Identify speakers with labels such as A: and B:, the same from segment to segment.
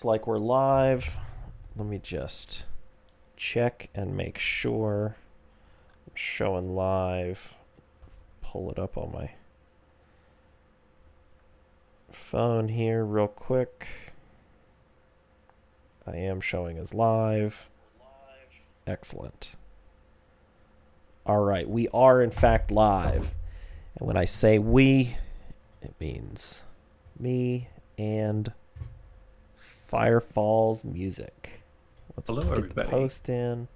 A: Like we're live. Let me just check and make sure I'm showing live. Pull it up on my phone here real quick. I am showing as live. Excellent. All right, we are in fact live. And when I say we, it means me and FireFalls music. Let's
B: Hello,
A: get
B: everybody.
A: the post in.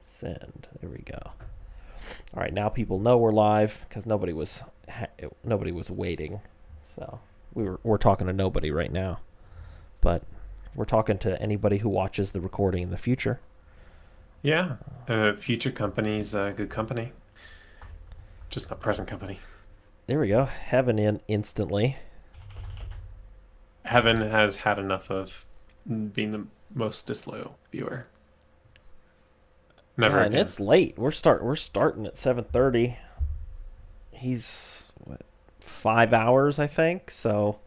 A: Send. There we go. All right, now people know we're live because nobody was waiting. So we're talking to nobody right now, but we're talking to anybody who watches the recording in the future.
B: Yeah, future company's good company, just not present company.
A: There we go. Heaven in instantly.
B: Heaven has had enough of being the most disloyal viewer. Never
A: Yeah, and
B: again.
A: it's late. We're starting at 7:30. He's what, 5 hours, I think. So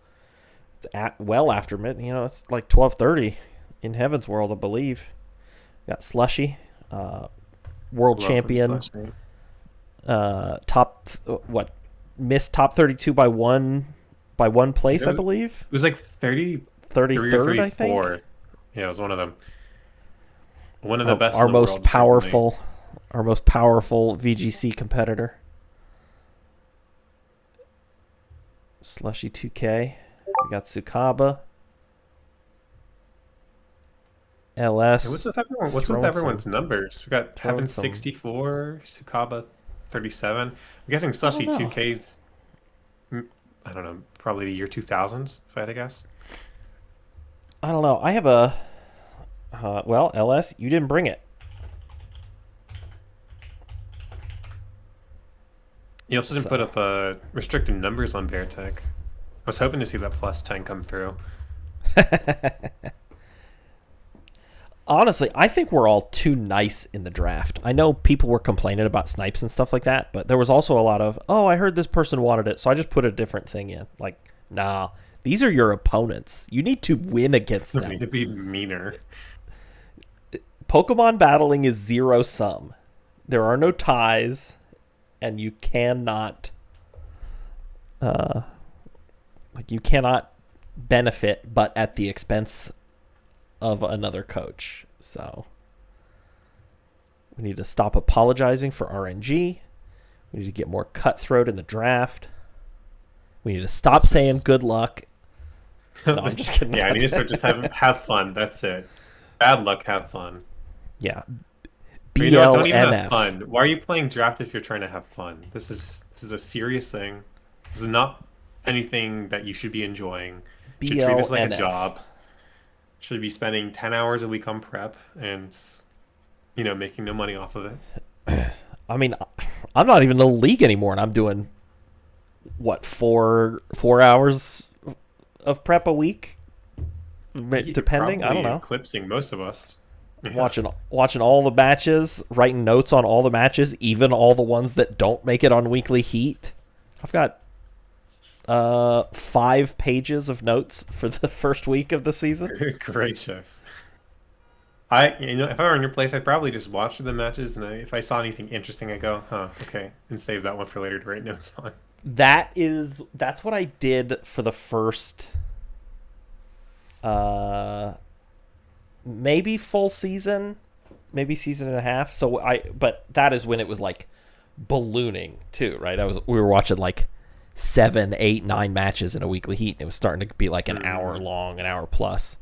A: it's well after midnight. You know, it's like 12:30 in Heaven's World, I believe. Got Slushy, world
B: Love him
A: champion.
B: slushing.
A: Missed top 32 by one place, I believe.
B: It was like 33 or
A: 33rd, I think.
B: 34. Yeah, it was one of them. One of the best
A: Our
B: in the
A: most
B: world, certainly.
A: powerful VGC competitor. Slushy 2K. We got Tsukaba. LS.
B: Hey, what's with everyone's numbers? We got Heaven 64, Sukaba 37. I'm guessing Slushy 2K's, I don't know, probably the year 2000s, if I had to guess.
A: I don't know. I have a... well, LS, you didn't bring it.
B: You also didn't put up restricted numbers on Bear Tech. I was hoping to see that plus 10 come through.
A: Honestly, I think we're all too nice in the draft. I know people were complaining about snipes and stuff like that, but there was also a lot of, oh, I heard this person wanted it, so I just put a different thing in. Like, nah, these are your opponents. You need to win against them.
B: You need to be meaner.
A: Pokemon battling is zero sum. There are no ties, and you cannot, you cannot benefit, but at the expense of another coach. So we need to stop apologizing for RNG. We need to get more cutthroat in the draft. We need to stop saying good luck. No, I'm just kidding.
B: Yeah, I need to start just have fun. That's it. Bad luck, have fun.
A: Yeah.
B: Don't even have
A: BLNF.
B: fun. Why are you playing draft if you're trying to have fun? This is a serious thing. This is not anything that you should be enjoying. You should treat this like a job. Should be spending 10 hours a week on prep and, making no money off of it.
A: I mean, I'm not even in the league anymore, and I'm doing, what, four hours of prep a week? Depending, I don't know.
B: Eclipsing most of us.
A: Yeah. Watching all the matches, writing notes on all the matches, even all the ones that don't make it on Weekly Heat. I've got 5 pages of notes for the first week of the season.
B: Good gracious. If I were in your place, I'd probably just watch the matches, and if I saw anything interesting, I'd go, okay, and save that one for later to write notes on.
A: That's what I did for the first maybe full season, maybe season and a half. But that is when it was like ballooning too, right? We were watching like 7, 8, 9 matches in a Weekly Heat, and it was starting to be like an hour long, an hour plus,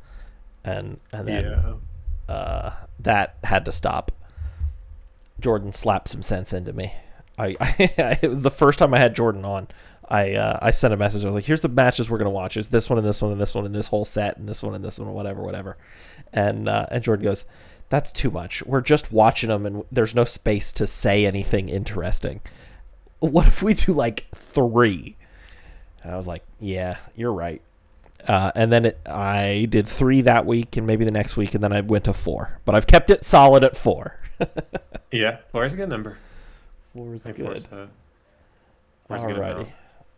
A: and then that had to stop. Jordan slapped some sense into me. It was the first time I had Jordan on. I sent a message. I was like, "Here's the matches we're gonna watch. It's this one and this one and this one and this whole set and this one and this one, whatever." And Jordan goes, "That's too much. We're just watching them, and there's no space to say anything interesting. What if we do like 3?" And I was like, "Yeah, you're right." And then I did 3 that week, and maybe the next week, and then I went to 4. But I've kept it solid at 4.
B: Yeah, 4 is a good number.
A: 4 is good.
B: 4's a good amount.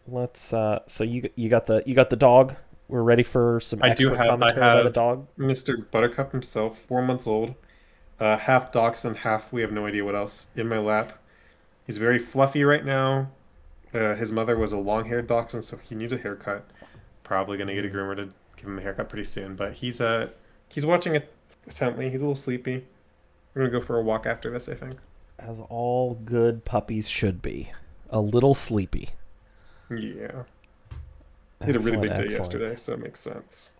A: Let's. So you got the dog we're ready for some
B: I do
A: expert
B: have. I
A: commentary by the
B: have
A: dog.
B: Mr. Buttercup himself, 4 months old, half dachshund, half we have no idea what else in my lap. He's very fluffy right now. His mother was a long-haired dachshund, so he needs a haircut. Probably gonna get a groomer to give him a haircut pretty soon. But he's watching it intently. He's a little sleepy. We're gonna go for a walk after this, I think.
A: As all good puppies should be. A little sleepy.
B: Yeah. He had a really big day
A: Excellent.
B: yesterday, so it makes sense.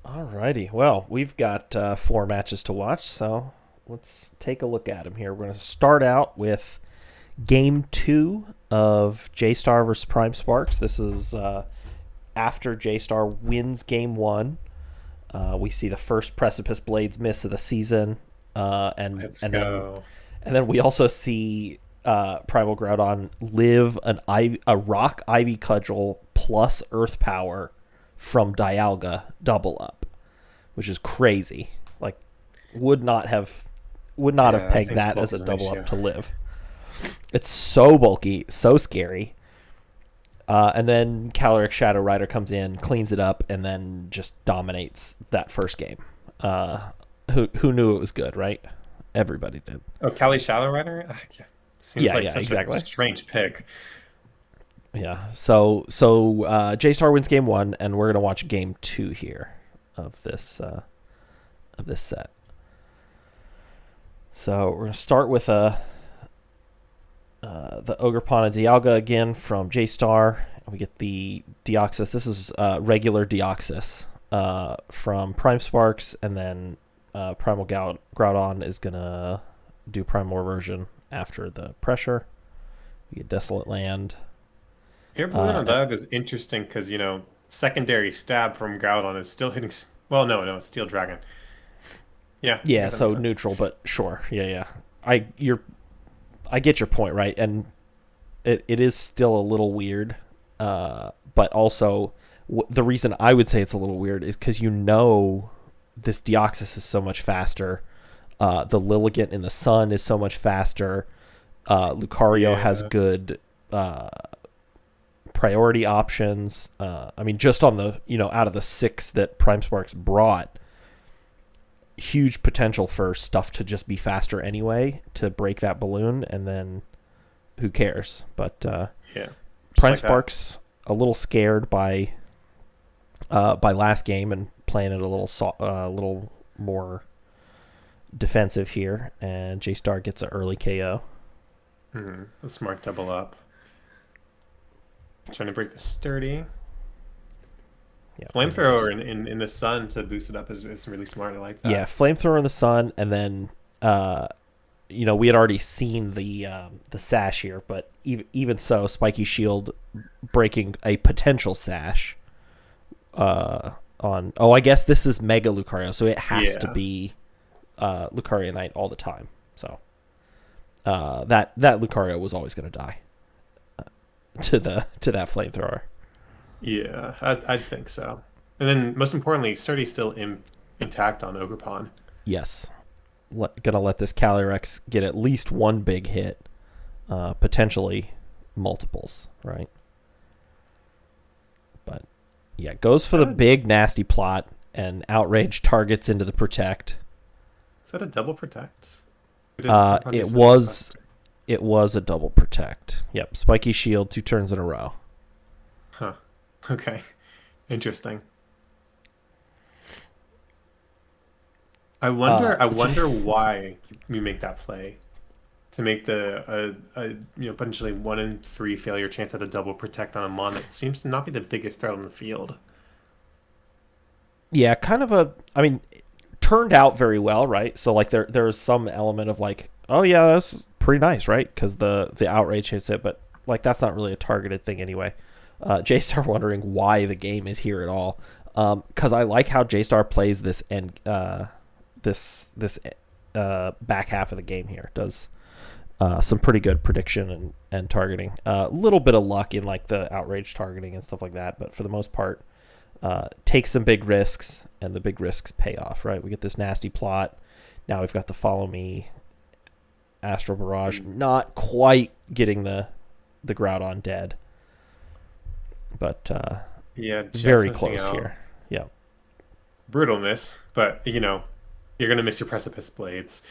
A: Alrighty. Well, we've got 4 matches to watch, so let's take a look at them here. We're going to start out with Game 2 of J-Star versus Prime Sparks. This is after J-Star wins Game 1. We see the first Precipice Blades miss of the season, and then we also see Primal Groudon live a Rock Ivy Cudgel plus Earth Power from Dialga double up, which is crazy. Like, would not have pegged that as a double up to live. It's so bulky, so scary. And then Calyrex Shadow Rider comes in, cleans it up, and then just dominates that first game. Who knew it was good, right? Everybody did.
B: Oh, Cali Shadow Rider? Yeah. Seems like such
A: exactly.
B: a strange pick.
A: Yeah. So J-Star wins Game 1, and we're gonna watch Game 2 here of this set. So we're gonna start with the Ogerpon and Dialga again from J-Star. We get the Deoxys. This is regular Deoxys from Prime Sparks, and then Primal Groudon is gonna do Primal Reversion after the pressure. We get Desolate Land.
B: Air Balloon on Dialga is interesting because, secondary stab from Groudon is still hitting. Well, no, it's Steel Dragon. Yeah.
A: Yeah, so neutral, but sure. Yeah. I get your point, right? And it is still a little weird. But also, the reason I would say it's a little weird is because this Deoxys is so much faster. The Lilligant in the Sun is so much faster. Lucario has good priority options. I mean, just on the, out of the 6 that Prime Sparks brought, huge potential for stuff to just be faster anyway to break that balloon, and then who cares? But Prime Sparks a little scared by last game and playing it a little more defensive here, and J-Star gets an early KO.
B: A smart double up. Trying to break the sturdy. Yeah, Flamethrower in the sun to boost it up is really smart. I like that. Yeah,
A: Flamethrower in the sun, and then we had already seen the sash here, but even so, Spiky Shield breaking a potential sash on. Oh, I guess this is Mega Lucario, so it has to be Lucario Knight all the time. So that Lucario was always going to die to that Flamethrower.
B: Yeah, I think so. And then, most importantly, Sturdy's still intact on Ogerpon.
A: Yes. Gonna let this Calyrex get at least one big hit, potentially multiples, right? But, yeah, goes for the big, nasty plot and Outrage targets into the Protect.
B: Is that a double Protect?
A: It was a double Protect. Yep, Spiky Shield 2 turns in a row.
B: Huh. Okay. Interesting. I wonder why you make that play to make the potentially 1 in 3 failure chance at a double Protect on a mon that seems to not be the biggest threat on the field.
A: Yeah, kind of turned out very well, right? So like there's some element of like, oh yeah, that's pretty nice, right? Because the Outrage hits it, but like that's not really a targeted thing anyway. J-Star wondering why the game is here at all. Because I like how J-Star plays this and this back half of the game here. Does some pretty good prediction and targeting. A little bit of luck in like the Outrage targeting and stuff like that, but for the most part, takes some big risks, and the big risks pay off, right? We get this nasty plot. Now we've got the Follow Me Astral Barrage, not quite getting the Groudon dead. but
B: Yeah, just
A: very
B: missing
A: close
B: out.
A: here. Yeah,
B: Brutal miss, but you're gonna miss your precipice blades.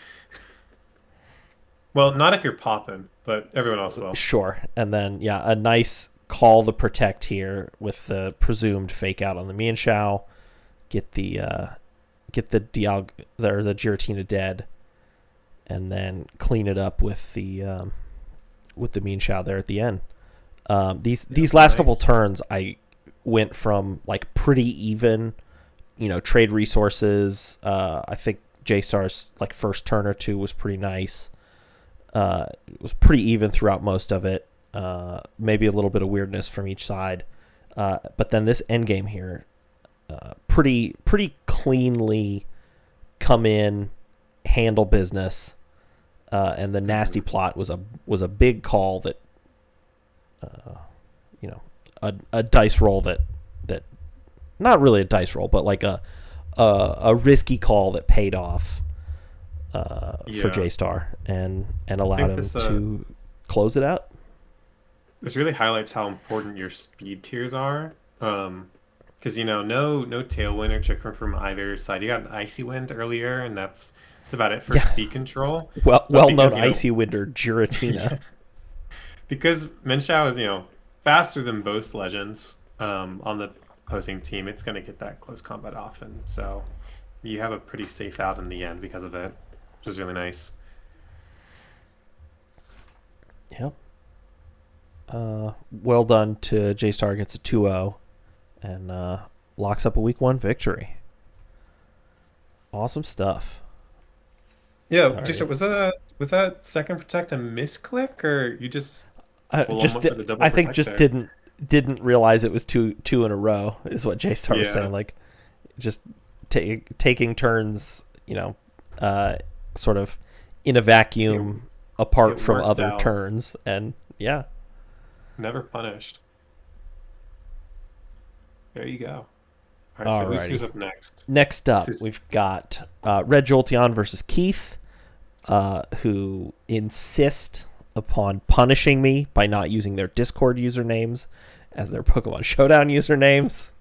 B: Well, not if you're popping, but everyone else will.
A: sure. And then yeah, a nice call the protect here with the presumed fake out on the Mian Shao. Get the Dialga or the Giratina dead, and then clean it up with the Mian Shao there at the end. These last couple
B: Nice.
A: turns, I went from like pretty even, trade resources. I think J Star's like first turn or two was pretty nice. It was pretty even throughout most of it. Maybe a little bit of weirdness from each side, but then this end game here, pretty cleanly come in, handle business, and the nasty plot was a big call that, a dice roll that not really a dice roll, but like a risky call that paid off for
B: Yeah.
A: J Star and
B: I
A: allowed
B: think
A: him
B: this
A: to close it out.
B: this really highlights how important your speed tiers are. Because no tailwind or trick room from either side. You got an icy wind earlier, and that's about it for
A: Yeah,
B: speed control. But
A: well known
B: because
A: icy winder Giratina.
B: because Menshao is faster than both legends on the opposing team, it's gonna get that close combat often. So you have a pretty safe out in the end because of it, which is really nice.
A: Yep. Well done to J Star, gets a 2-0 and locks up a week 1 victory. Awesome stuff.
B: Yeah, just
A: Alrighty.
B: was that second protect a misclick or you just full on
A: Just
B: went for the double
A: I think
B: protect
A: just
B: there?
A: didn't realize it was two in a row is what J Star was
B: Yeah,
A: saying. Like just taking turns, sort of in a
B: get
A: vacuum apart
B: get
A: from
B: worked
A: other
B: out,
A: turns, and yeah.
B: never punished. There you go. All right, so who's
A: Alrighty.
B: up next?
A: Next
B: This
A: up,
B: is
A: we've got Red Jolteon versus Keith, who insist upon punishing me by not using their Discord usernames as their Pokemon Showdown usernames.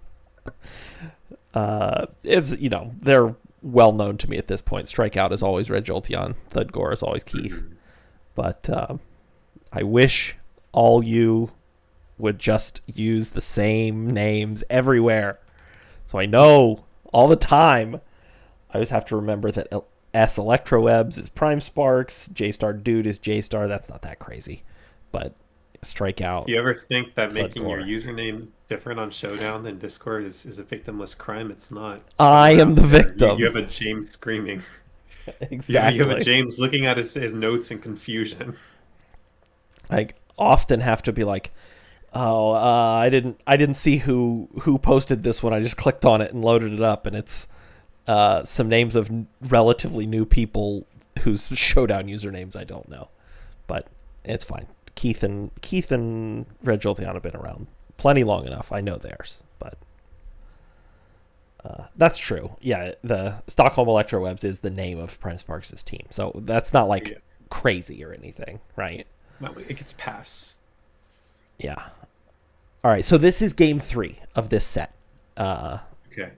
A: It's they're well known to me at this point. Strikeout is always Red Jolteon. Thudgore is always Keith.
B: Mhm.
A: But I wish all you would just use the same names everywhere. So I know all the time. I always have to remember that S Electrowebs is Prime Sparks, J Star Dude is J Star. That's not that crazy. But
B: If
A: Strikeout,
B: you ever think that making your
A: Thudgore.
B: username different on Showdown than Discord is a victimless crime, it's not. It's
A: I
B: somewhere
A: am
B: out
A: the
B: there. You
A: victim.
B: have a James screaming. You have a
A: Exactly.
B: James looking at his notes in confusion.
A: I often have to be like, oh, I didn't see who posted this one. I just clicked on it and loaded it up, and it's some names of relatively new people whose Showdown usernames I don't know, but it's fine. Keith and Red Jolteon have been around plenty long enough. I know theirs, but that's true. Yeah, the Stockholm Electrowebs is the name of Prime Sparks' team, so that's not like
B: Yeah,
A: crazy or anything, right?
B: no, it gets pass.
A: Yeah. All right, so this is game 3 of this set. Uh,
B: Okay.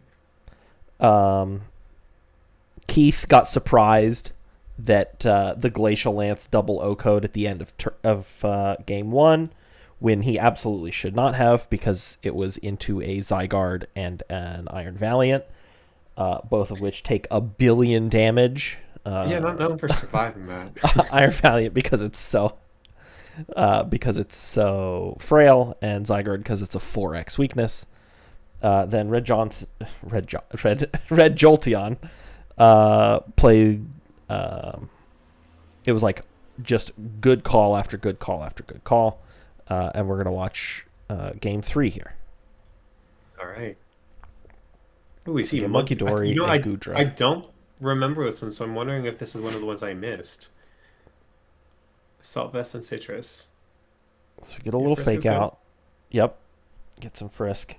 A: um, Keith got surprised that the Glacial Lance double O code at the end of game 1 when he absolutely should not have, because it was into a Zygarde and an Iron Valiant, both of which take 1 billion damage.
B: Yeah, not known for surviving that.
A: Iron Valiant because it's so frail, and Zygarde because it's a 4x weakness. Then Red Jolteon played. It was like just good call after good call after good call, and we're gonna watch game 3 here.
B: All right. Oh, we
A: So we
B: see
A: get Monkey
B: monkey.
A: Dory and
B: I
A: Goodra.
B: don't remember this one, so I'm wondering if this is one of the ones I missed. Salt vest and citrus.
A: So we get a
B: Yeah,
A: little
B: frisk is
A: fake
B: good.
A: out. Yep, get some frisk.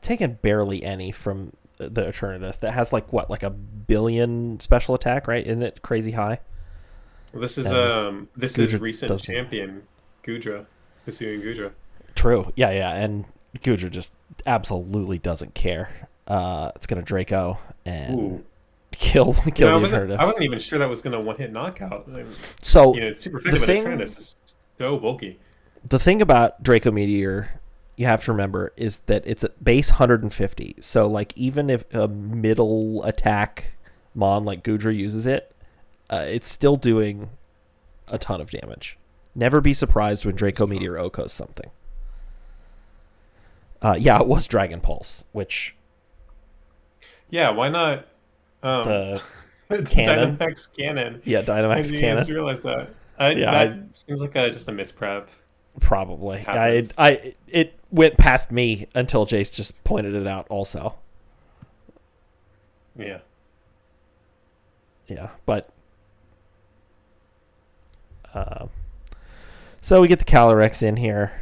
A: Taking barely any from the Eternatus that has like 1 billion special attack, right? Isn't it crazy high?
B: Well, this is
A: And
B: this is
A: Gudra
B: recent
A: doesn't.
B: champion Gudra, Hisuian Gudra.
A: True. Yeah, yeah. And Gudra just absolutely doesn't care. It's gonna Draco and kill the alternative.
B: I wasn't even sure that was gonna one-hit knockout.
A: So
B: it's super effective, but Eternus is so bulky.
A: The thing about Draco Meteor you have to remember is that it's at base 150. So like even if a middle attack mon like Gudra uses it, it's still doing a ton of damage. Never be surprised when Draco Meteor Okos something. Yeah, it was Dragon Pulse, which...
B: Yeah, why not...
A: the cannon?
B: Dynamax Cannon.
A: Yeah, Dynamax Cannon.
B: I just realized that. That seems like just a misprep.
A: Probably. It went past me until Jace just pointed it out also.
B: Yeah.
A: Yeah, but... so we get the Calyrex in here.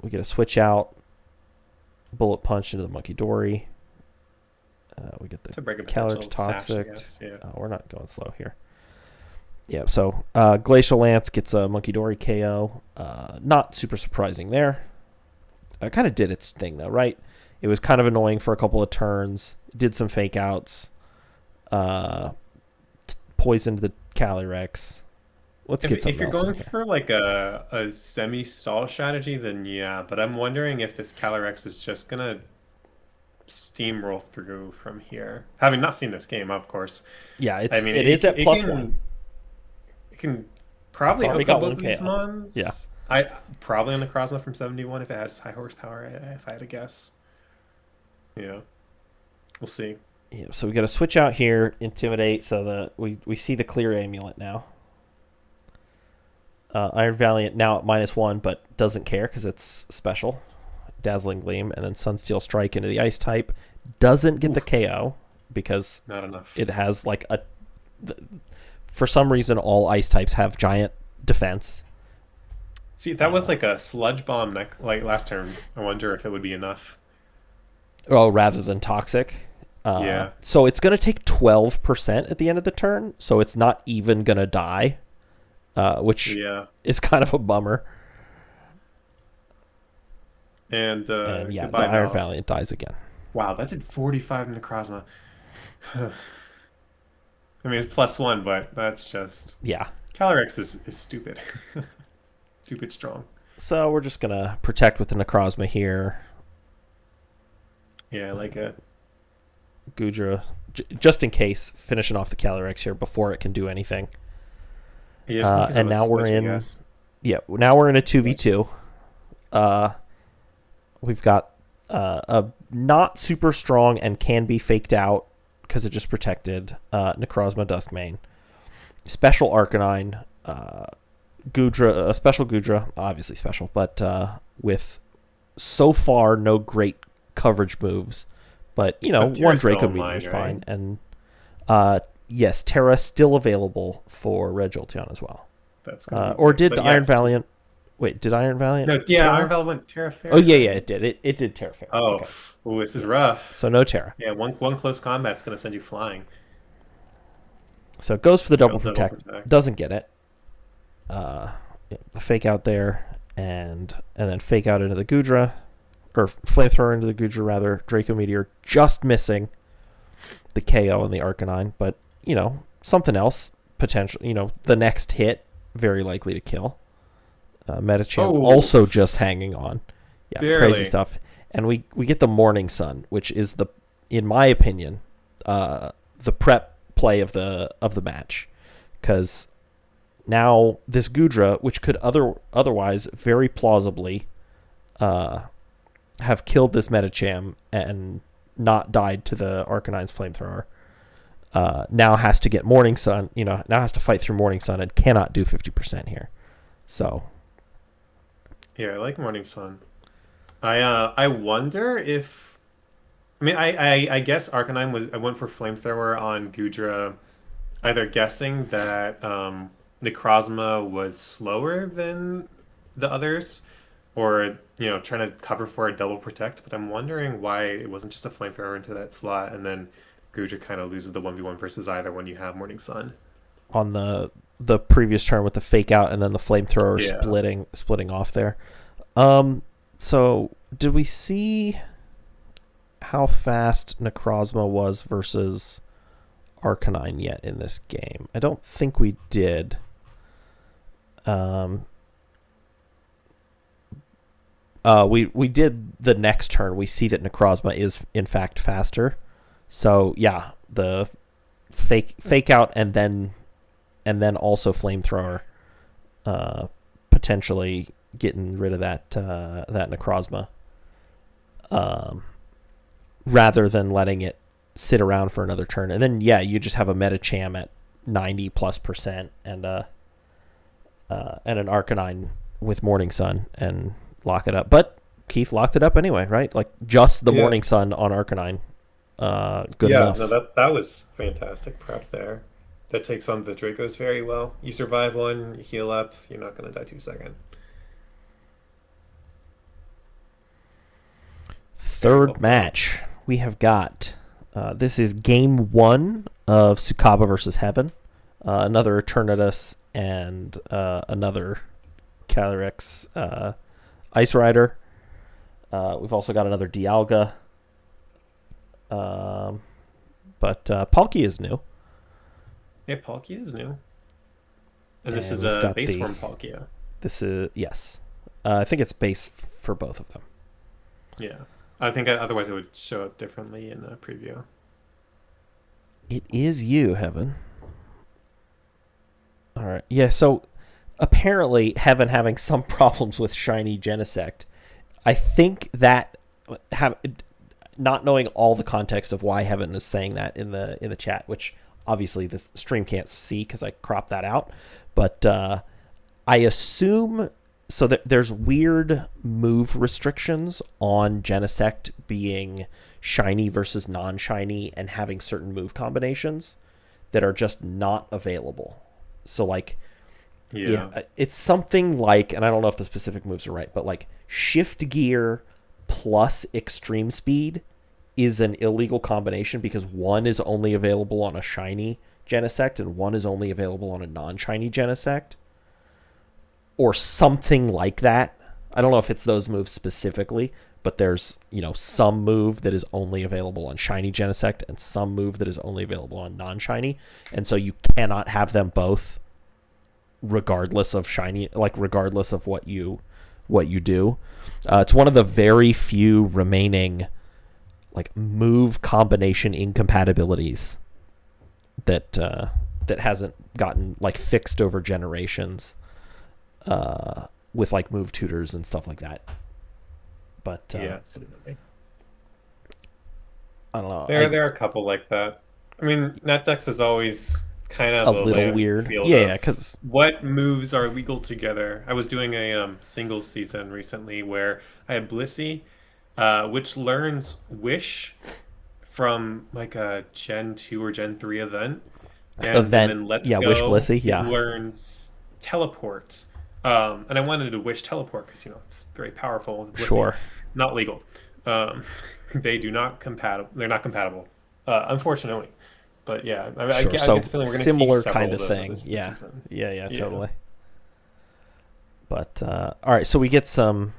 A: We get a switch out. Bullet Punch into the Monkey Dory. We get the Calyrex Toxic.
B: Yeah.
A: We're not going slow here. Yeah, so Glacial Lance gets a Monkey Dory KO. Not super surprising there. It kind of did its thing, though, right? It was kind of annoying for a couple of turns. It did some fake outs. Poisoned the Calyrex. Let's get something else.
B: If you're going for like a semi-stall strategy, then yeah. But I'm wondering if this Calyrex is just going to steamroll through from here. Having not seen this game, of course.
A: Yeah, it is at +1.
B: It can probably hook up both of these mons.
A: Yeah.
B: I probably on the Necrozma from 71 if it has high horsepower, if I had to guess. Yeah. We'll see.
A: Yeah, so we got to switch out here, Intimidate, so that we see the clear amulet now. Iron Valiant now at -1, but doesn't care because it's special. Dazzling Gleam, and then Sunsteel Strike into the Ice type. Doesn't get the KO because
B: not enough.
A: It has like for some reason, all Ice types have giant defense.
B: See, that was like a Sludge Bomb like last turn. I wonder if it would be enough.
A: Oh, rather than Toxic.
B: Yeah.
A: So it's going to take 12% at the end of the turn, so it's not even going to die, which is kind of a bummer.
B: And
A: yeah, the Iron Valiant dies again.
B: Wow, that did 45 Necrozma. I mean, it's +1, but that's just...
A: Yeah.
B: Calyrex is stupid. Stupid strong.
A: So we're just going to protect with the Necrozma here.
B: Yeah, I like it.
A: Gudra, just in case, finishing off the Calyrex here before it can do anything.
B: Yeah,
A: and now we're in... Yeah, now we're in a 2v2. We've got a not super strong and can be faked out because it just protected Necrozma Duskmane. Special Arcanine, Gudra, a special Gudra, obviously special, but with so far no great coverage moves. But, you know, one Draco Meteor is fine. And yes, Terra still available for Red Jolteon as well.
B: That's
A: or did Iron Valiant... Wait, did Iron Valiant?
B: No, yeah, Iron Valiant went Terra Fairy.
A: Oh, yeah, it did. It did Terra Fairy.
B: Oh,
A: okay.
B: Ooh, this is rough.
A: So no Terra.
B: Yeah, one close combat's going to send you flying.
A: So it goes for the double protect. Doesn't get it. The fake out there, and then fake out into the Gudra, or Flamethrower into the Gudra, rather. Draco Meteor just missing the KO and the Arcanine, but, you know, something else, potential. You know, the next hit, very likely to kill. Metachamp also just hanging on. Yeah,
B: barely.
A: Crazy stuff. And we get the Morning Sun, which is in my opinion, the prep play of the match, because now this Gudra, which could otherwise very plausibly have killed this Metacham and not died to the Arcanine's Flamethrower, now has to get Morning Sun. You know, now has to fight through Morning Sun and cannot do 50% here. So.
B: Yeah, I like Morning Sun. I wonder if... I mean, I guess Arcanine was... I went for Flamethrower on Gudra, either guessing that Necrozma was slower than the others, or, you know, trying to cover for a double protect, but I'm wondering why it wasn't just a Flamethrower into that slot, and then Gudra kind of loses the 1v1 versus either when you have Morning Sun.
A: On the previous turn with the fake out and then the Flamethrower splitting off there. So did we see how fast Necrozma was versus Arcanine yet in this game? I don't think we did. We did the next turn. We see that Necrozma is in fact faster. So yeah, the fake out and then also flamethrower, potentially getting rid of that Necrozma, rather than letting it sit around for another turn. And then you just have a Metacham at 90+% and an Arcanine with Morning Sun and lock it up. But Keith locked it up anyway, right? Like just the Morning Sun on Arcanine. Good enough.
B: Yeah, no, that was fantastic prep there. That takes on the Dracos very well. You survive one, you heal up, you're not going to die 2 seconds.
A: Third match. We have got, this is game 1 of Sukaba versus Heaven. Another Eternatus and another Calyrex Ice Rider. We've also got another Dialga. But Palkia is new.
B: Yeah, Palkia is new. And this is a base form Palkia.
A: This is, yes. I think it's base for both of them.
B: Yeah. I think otherwise it would show up differently in the preview.
A: It is you, Heaven. All right. Yeah, so apparently Heaven having some problems with shiny Genesect. I think that not knowing all the context of why Heaven is saying that in the chat, which obviously the stream can't see because I cropped that out, but I assume so that there's weird move restrictions on Genesect being shiny versus non-shiny and having certain move combinations that are just not available. So like, it's something like, and I don't know if the specific moves are right, but like shift gear plus extreme speed is an illegal combination because one is only available on a shiny Genesect and one is only available on a non-shiny Genesect, or something like that. I don't know if it's those moves specifically, but there's, some move that is only available on shiny Genesect and some move that is only available on non-shiny, and so you cannot have them both regardless of shiny, like regardless of what you do. It's one of the very few remaining like move combination incompatibilities that hasn't gotten like fixed over generations, with like move tutors and stuff like that. But
B: absolutely.
A: I don't know.
B: There are a couple like that. I mean, NetDex is always kind of
A: a little weird. Yeah, because
B: what moves are legal together. I was doing a single season recently where I had Blissey, which learns Wish from like a Gen 2 or Gen 3 event. And then Let's Go
A: Wish Blissey,
B: learns Teleport. And I wanted to Wish Teleport because, it's very powerful. With Blissey.
A: Sure.
B: Not legal. They're not compatible, unfortunately. But yeah, I get the feeling we're going to
A: similar
B: see
A: kind of thing. Yeah, totally. But all right, so we get some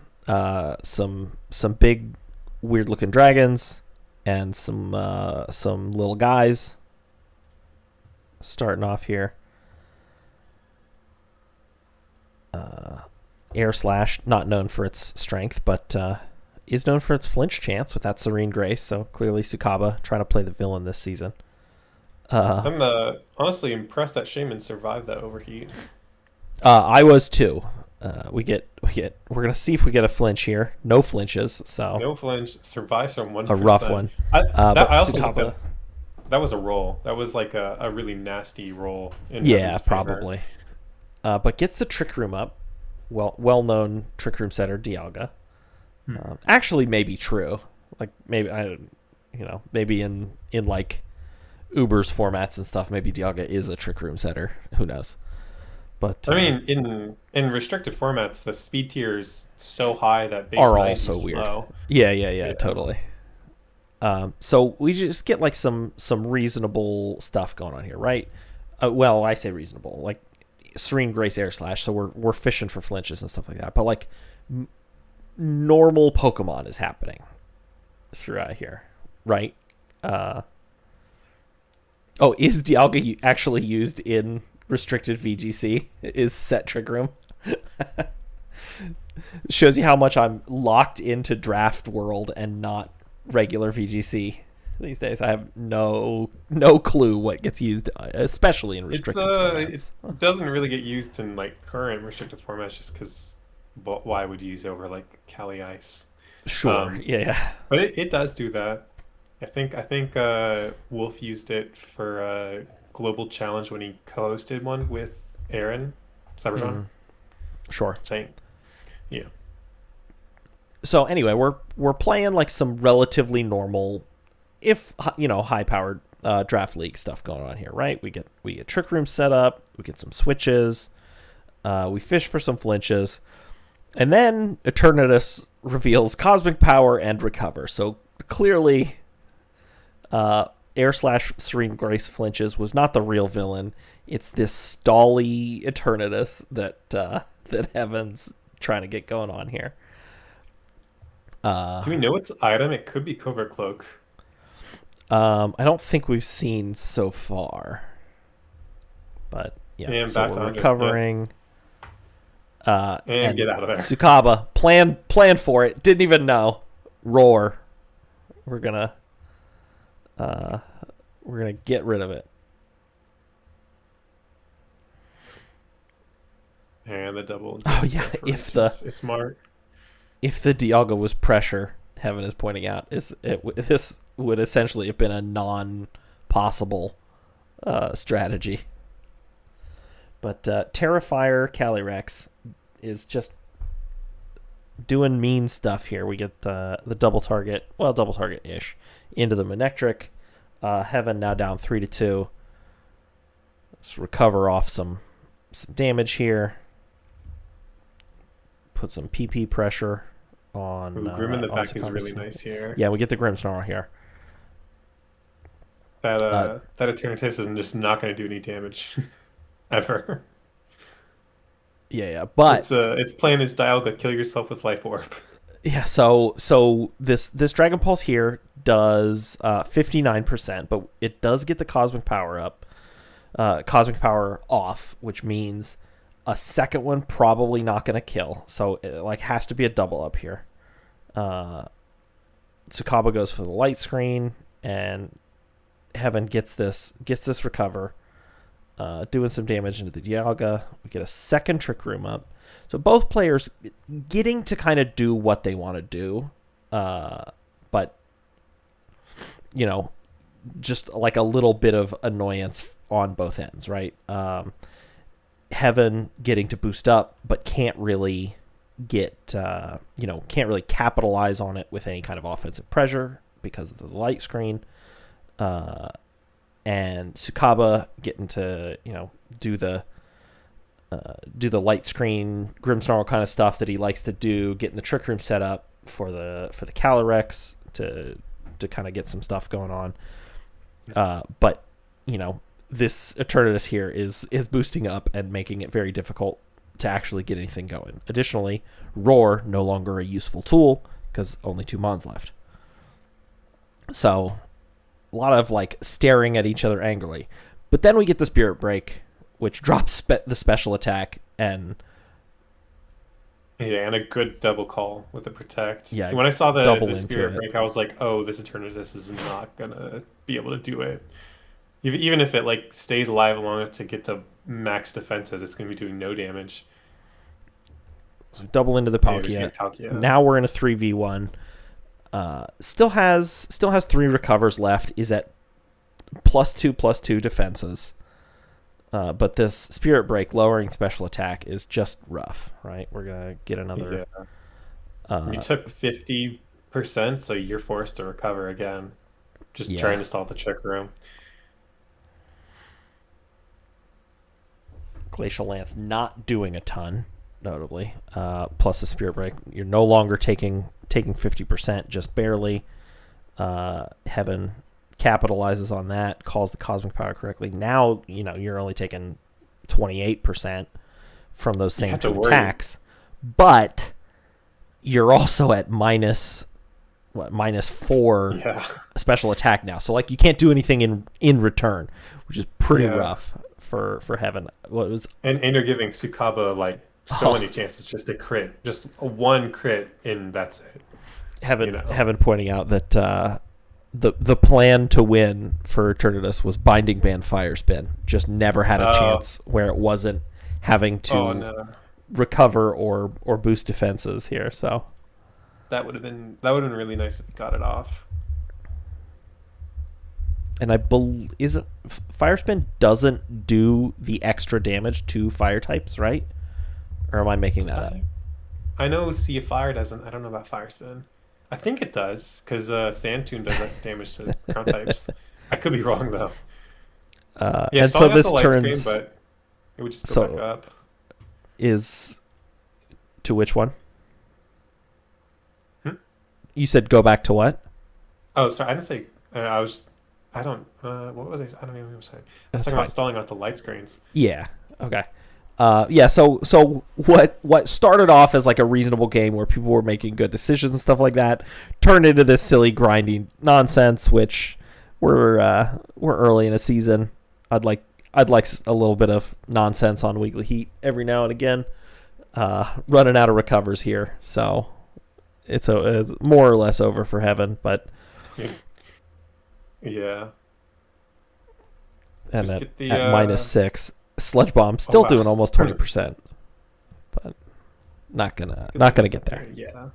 A: big weird looking dragons and some little guys starting off here. Air Slash, not known for its strength, but is known for its flinch chance with that Serene Grace. So clearly Sukaba trying to play the villain this season.
B: I'm honestly impressed that Shaman survived that overheat.
A: I was too. We're gonna see if we get a flinch here. No flinches, so
B: no flinch, survives from 1%.
A: A rough one.
B: I also
A: Sukaba,
B: that was a roll. That was like a really nasty roll.
A: Probably. But gets the Trick Room up. Well known Trick Room setter Dialga. Actually, maybe true. Like maybe in like Uber's formats and stuff, maybe Dialga is a Trick Room setter. Who knows? But
B: I mean, in restricted formats, the speed tiers so high that base
A: are also weird.
B: Slow.
A: Yeah, totally. So we just get like some reasonable stuff going on here, right? Well, I say reasonable, like Serene Grace Air Slash. So we're fishing for flinches and stuff like that. But like normal Pokemon is happening throughout here, right? Is Dialga actually used in restricted VGC? Is set Trick Room? Shows you how much I'm locked into draft world and not regular VGC these days. I have no clue what gets used, especially in restricted formats.
B: It doesn't really get used in like current restricted formats just because why would you use it over like Cali Ice?
A: Sure, yeah.
B: But it does do that. I think Wolf used it for Global Challenge when he co-hosted one with Aaron Cybertron.
A: Sure.
B: Same. Yeah.
A: So anyway, we're playing like some relatively normal, if high-powered draft league stuff going on here, right? We get Trick Room set up, we get some switches, we fish for some flinches, and then Eternatus reveals Cosmic Power and Recover. So clearly, Air/Serene Grace flinches was not the real villain. It's this stally Eternatus that Heaven's trying to get going on here.
B: Do we know its item? It could be Covert Cloak.
A: I don't think we've seen so far. But yeah, so we're recovering.
B: Yeah. And get out of there.
A: Tsukaba, plan for it. Didn't even know. Roar. We're gonna get rid of it.
B: And the double.
A: Oh yeah,
B: it's smart.
A: If the Dialga was pressure, Heaven is pointing out, this would essentially have been a non-possible strategy. But Terrifier Calyrex is just doing mean stuff here. We get the double target-ish, into the Manectric. Heaven now down 3-2. Let's recover off some damage here. Put some PP pressure on.
B: Grim in the back is really nice here.
A: Yeah, we get the Grimmsnarl here.
B: That Eternatus is just not going to do any damage ever.
A: Yeah, but
B: it's playing its Dialga, kill yourself with Life Orb.
A: Yeah, so this Dragon Pulse here does 59%, but it does get the Cosmic Power up, Cosmic Power off, which means a second one probably not going to kill. So it has to be a double up here. Tsukaba goes for the light screen, and Heaven gets this recover, doing some damage into the Dialga. We get a second Trick Room up. So both players getting to kind of do what they want to do, but just like a little bit of annoyance on both ends, right? Heaven getting to boost up, but can't really capitalize on it with any kind of offensive pressure because of the light screen. And Tsukaba getting to do the light screen Grimmsnarl kind of stuff that he likes to do, getting the Trick Room set up for the Calyrex to kind of get some stuff going on. But this Eternatus here is boosting up and making it very difficult to actually get anything going. Additionally, Roar no longer a useful tool because only 2 mons left. So a lot of staring at each other angrily. But then we get the Spirit Break, which drops the special attack and
B: a good double call with the Protect.
A: Yeah,
B: when I saw the Spirit Break, I was like, oh, this Eternatus is not gonna be able to do it. Even if it stays alive long enough to get to max defenses, it's gonna be doing no damage.
A: So double into the Palkia. Now we're in a 3v1. Still has 3 recovers left. Is at +2/+2 defenses. But this Spirit Break lowering special attack is just rough, right? We're gonna get another.
B: Yeah. You took 50%, so you're forced to recover again. Just trying to stall the Trick Room.
A: Glacial Lance not doing a ton, notably. Plus the Spirit Break, you're no longer taking 50%, just barely. Heaven capitalizes on that, calls the Cosmic Power correctly. Now you're only taking 28% from those same 2 attacks, but you're also at -4
B: Yeah.
A: special attack now. So like you can't do anything in return, which is pretty
B: Yeah.
A: rough for Heaven. What was
B: And you're giving Sukaba like so
A: oh,
B: many chances just to crit, just a one crit, and that's it. You know.
A: Heaven pointing out that the plan to win for Eternatus was Binding Band Fire Spin. Just never had a chance where it wasn't having to recover or boost defenses here. So
B: that would have been really nice if you got it off.
A: and I believe isn't Fire Spin doesn't do the extra damage to fire types, right? Or am I making that up?
B: I know Sea of Fire doesn't. I don't know about Fire Spin. I think it does because Sand Tune does that damage to ground types. I could be wrong though. Yeah,
A: and so
B: stalling out
A: this
B: the light
A: turns
B: screen, but it would just go back up.
A: Is to which one?
B: Hmm?
A: You said go back to what?
B: Oh, sorry. I didn't say. I was. I don't. What was I? I don't even know what I was saying. I was talking about stalling out the light screens.
A: Yeah. Okay. Yeah. So what started off as like a reasonable game where people were making good decisions and stuff like that turned into this silly grinding nonsense, which we're early in a season. I'd like a little bit of nonsense on Weekly Heat every now and again. Running out of recovers here, so it's more or less over for Heaven, but
B: yeah.
A: And at -6, Sludge Bomb still doing almost 20%, but not gonna get there.
B: Yeah.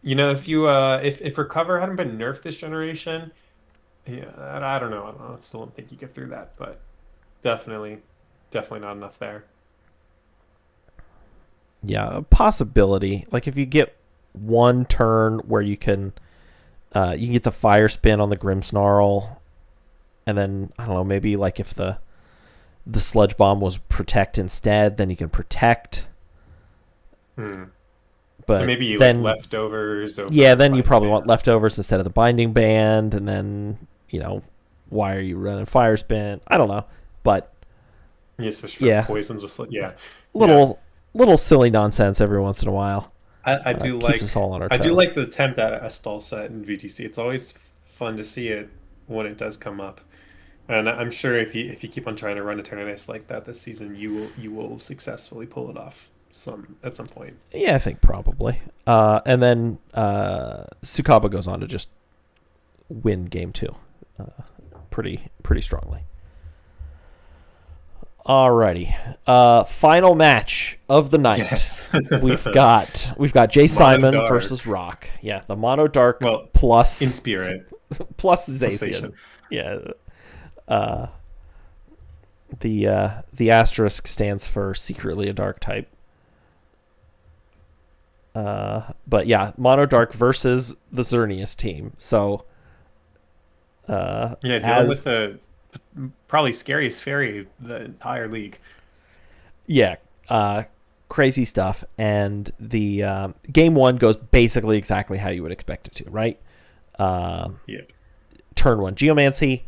B: You know, if recover hadn't been nerfed this generation, yeah, I don't know. I still don't think you get through that, but definitely not enough there.
A: Yeah, a possibility. Like if you get one turn where you can get the Fire Spin on the Grimmsnarl, and then I don't know, maybe like if the Sludge Bomb was Protect instead, then you can Protect. But
B: maybe you
A: then
B: like leftovers.
A: Yeah, then you probably want leftovers instead of the Binding Band, and then why are you running Fire Spin? I don't know, but
B: poisons with
A: little silly nonsense every once in a while.
B: I do like
A: us all on our
B: I do
A: toes.
B: like the attempt at a stall set in VTC. It's always fun to see it when it does come up, and I'm sure if you keep on trying to run a tournament like that this season, you will successfully pull it off at some point.
A: Yeah, I think probably. And then Sukaba goes on to just win game 2, pretty strongly. Alrighty, final match of the night.
B: Yes.
A: we've got Jay Simon
B: Dark
A: versus Rock. Yeah, the Mono Dark
B: plus in spirit
A: plus Zacian. Yeah. The asterisk stands for secretly a dark type. But yeah, Mono Dark versus the Xerneas team. So
B: dealing with the probably scariest fairy of the entire league.
A: Yeah, crazy stuff. And the game 1 goes basically exactly how you would expect it to, right? Turn 1, Geomancy.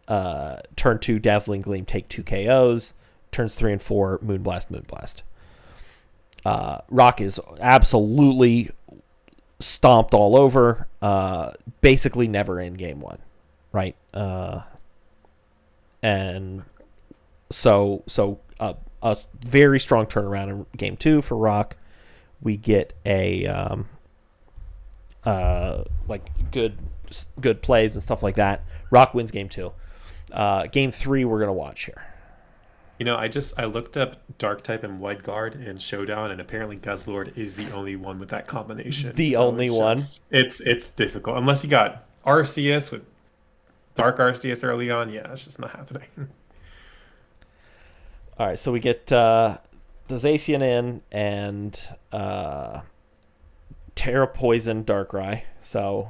A: Turn 2, Dazzling Gleam, take 2 KOs. Turns 3 and 4, Moonblast. Rock is absolutely stomped all over. Basically never in game 1, right? And so a very strong turnaround in game 2 for Rock. We get a like good plays and stuff like that. Rock wins game 2. Game 3 we're gonna watch here.
B: I looked up Dark type and White Guard and Showdown, and apparently Guzzlord is the only one with that combination.
A: Only one.
B: It's difficult unless you got Arceus with Dark Arceus early on. Yeah, it's just not happening.
A: All right, so we get the Zacian in and Terra Poison Darkrai. So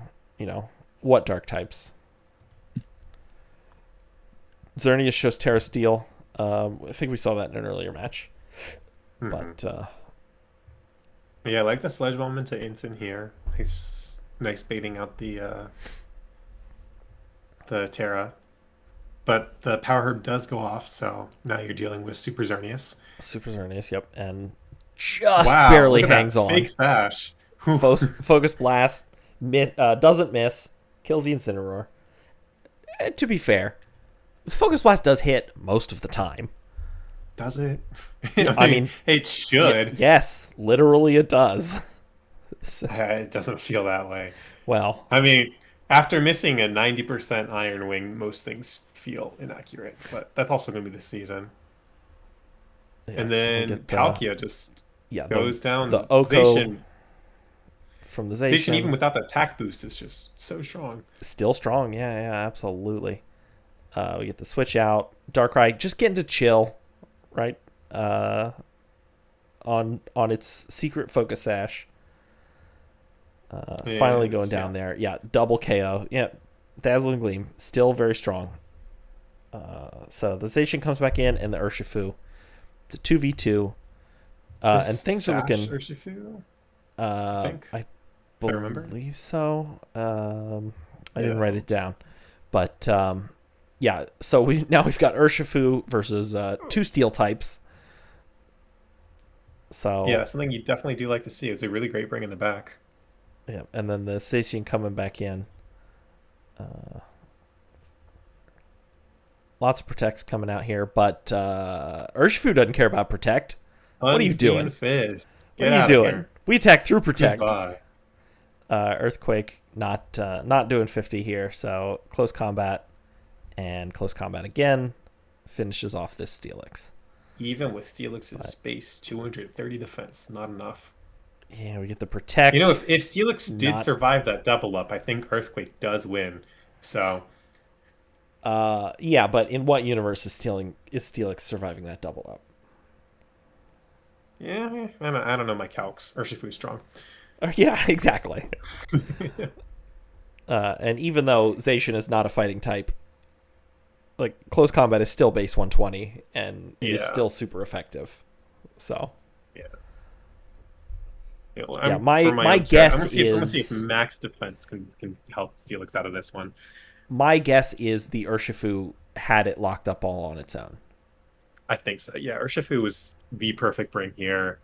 A: what dark types? Xerneas shows Terra Steel. I think we saw that in an earlier match. But
B: yeah, I like the Sludge Bomb into Instant here. It's nice baiting out the Terra. But the Power Herb does go off, so now you're dealing with Super Xerneas.
A: Yep. And just
B: Wow,
A: barely
B: look at
A: hangs
B: that
A: on.
B: fake stash.
A: Focus blast doesn't miss, kills the Incineroar. To be fair, the focus blast does hit most of the time.
B: Does it?
A: I mean,
B: it should.
A: Yes, literally it does.
B: It doesn't feel that way.
A: Well,
B: I mean, after missing a 90% Iron Wing, most things feel inaccurate, but that's also going to be this season.
A: yeah,
B: And then Palkia just goes down.
A: the Oko from the
B: Zacian, even without the attack boost, is just so strong.
A: Still strong, yeah, absolutely. We get the switch out. Darkrai just getting to chill, right? On its secret focus sash. Finally going down there. Yeah, double KO. Yeah, Dazzling Gleam. Still very strong. So the Zacian comes back in, and the Urshifu. It's a 2v2. And things are looking...
B: Urshifu?
A: I believe so. I didn't write it down. But, yeah, so we've got Urshifu versus 2 steel types. So
B: yeah, something you definitely do like to see. It's a really great bring in the back.
A: Yeah, and then the Zacian coming back in. Lots of protects coming out here, but Urshifu doesn't care about protect. What are you doing?
B: Fist.
A: What are you doing?
B: Here.
A: We attack through protect.
B: Goodbye.
A: Earthquake not doing 50 here, so close combat and close combat again finishes off this Steelix.
B: Even with Steelix's base 230 defense, not enough.
A: Yeah, we get the protect.
B: You know, if Steelix did survive that double up, I think Earthquake does win. So
A: yeah, but in what universe is Steelix surviving that double up?
B: Yeah, I don't know my calcs. Urshifu's strong.
A: Yeah, exactly. And even though Zacian is not a fighting type, like close combat is still base 120 and it is still super effective. So my guess is
B: I'm gonna see if max defense can help Steelix out of this one.
A: My guess is the Urshifu had it locked up all on its own.
B: I think so. Yeah, Urshifu was the perfect bring here.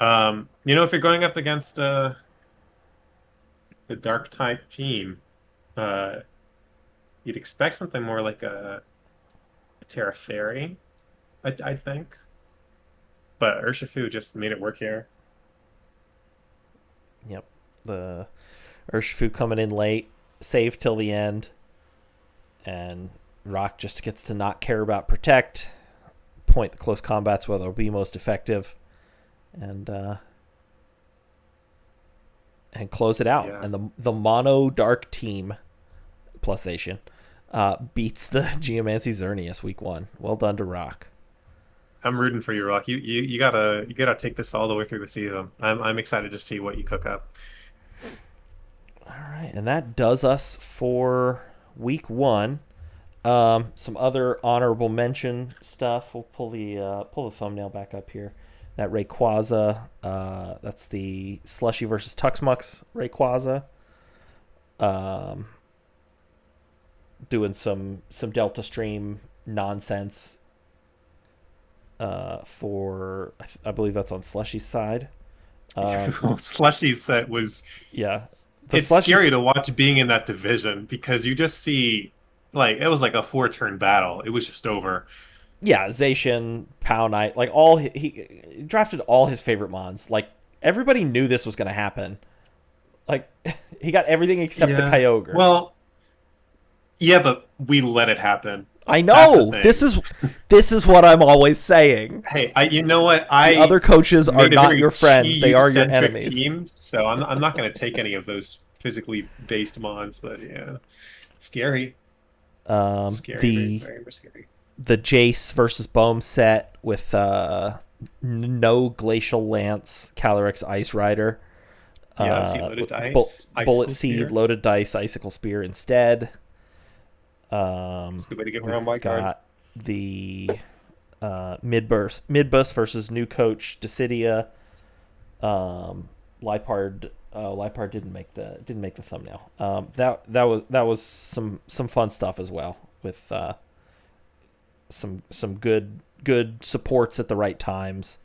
B: You know, if you're going up against the dark type team, you'd expect something more like a Terra Fairy, I think. But Urshifu just made it work here.
A: Yep. The Urshifu coming in late, save till the end. And Rock just gets to not care about protect, point the close combats where they'll be most effective, and close it out. Yeah. And the mono dark team plus Zacian beats the Geomancy Xerneas week 1. Well done to Rock.
B: I'm rooting for you, Rock. You gotta take this all the way through the season. I'm excited to see what you cook up.
A: All right, and that does us for week 1. Some other honorable mention stuff. We'll pull the thumbnail back up here. That Rayquaza, that's the Slushy versus Tuxmux Rayquaza. Doing some Delta Stream nonsense. For I believe that's on Slushy's side.
B: Slushy's set was It's scary to watch being in that division because you just see it was like a 4-turn battle. It was just over.
A: Yeah, Zacian, Pow Knight, like he drafted all his favorite mons. Like everybody knew this was going to happen. Like he got everything except the Kyogre.
B: Well, yeah, but we let it happen.
A: I know. This is what I'm always saying.
B: Hey, you know what?
A: The other coaches are not your friends; they are your enemies.
B: Team, so I'm not going to take any of those physically based mons. But yeah, scary.
A: Scary,
B: very, very scary.
A: The Jace versus Bohm set with no Glacial Lance, Calyrex Ice Rider.
B: Loaded dice,
A: Bullet Seed, Loaded Dice, Icicle Spear instead.
B: It's a good way to get around my card.
A: Got the Midbus versus new coach Decidia. Lipard didn't make the thumbnail. That was some fun stuff as well with some good supports at the right times.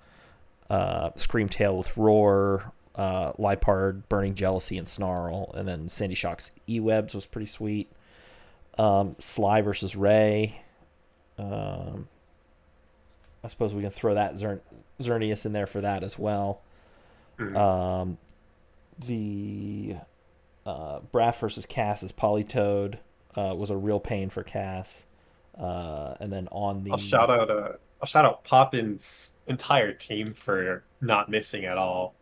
A: Screamtail with Roar, Lipard, Burning Jealousy, and Snarl. And then Sandy Shock's E-Webs was pretty sweet. Sly versus Ray. I suppose we can throw that Xerneas in there for that as well.
B: Mm-hmm.
A: The Braff versus Cass is Polytoad. Was a real pain for Cass. And then on the
B: I'll shout out Poppin's entire team for not missing at all.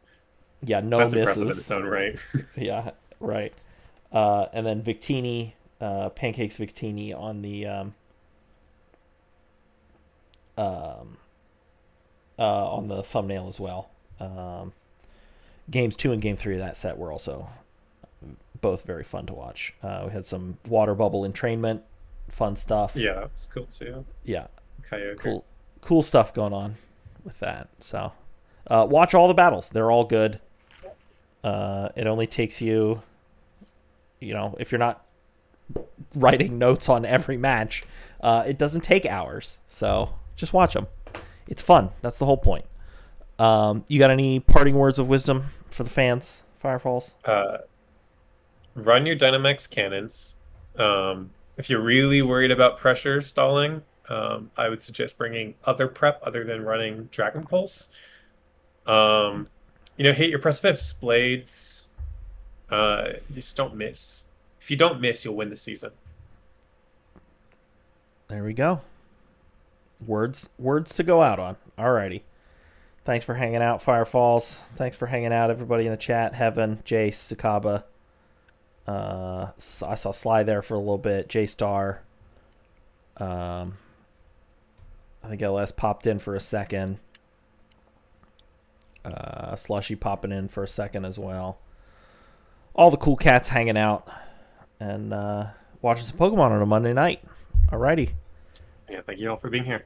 A: no
B: That's
A: misses.
B: impressive in its own right.
A: Yeah, right. And then Victini, Pancakes Victini on the thumbnail as well. Games 2 and Game 3 of that set were also both very fun to watch. We had some water bubble entrainment, fun stuff.
B: Yeah, it's cool too.
A: Yeah,
B: Kyogre.
A: cool stuff going on with that. So watch all the battles; they're all good. It only takes you, if you're not writing notes on every match, it doesn't take hours. So just watch them. It's fun. That's the whole point. You got any parting words of wisdom for the fans, FireFalls?
B: Run your Dynamax cannons. If you're really worried about pressure stalling, I would suggest bringing other prep other than running Dragon Pulse. Hit your Precipice Blades. Just don't miss. If you don't miss, you'll win the season.
A: There we go. Words to go out on. Alrighty. Thanks for hanging out, FireFalls. Thanks for hanging out, everybody in the chat. Heaven, Jace, Sakaba. I saw Sly there for a little bit. J-Star. I think LS popped in for a second. Slushy popping in for a second as well. All the cool cats hanging out and watching some Pokemon on a Monday night. Alrighty.
B: Yeah, thank you all for being here.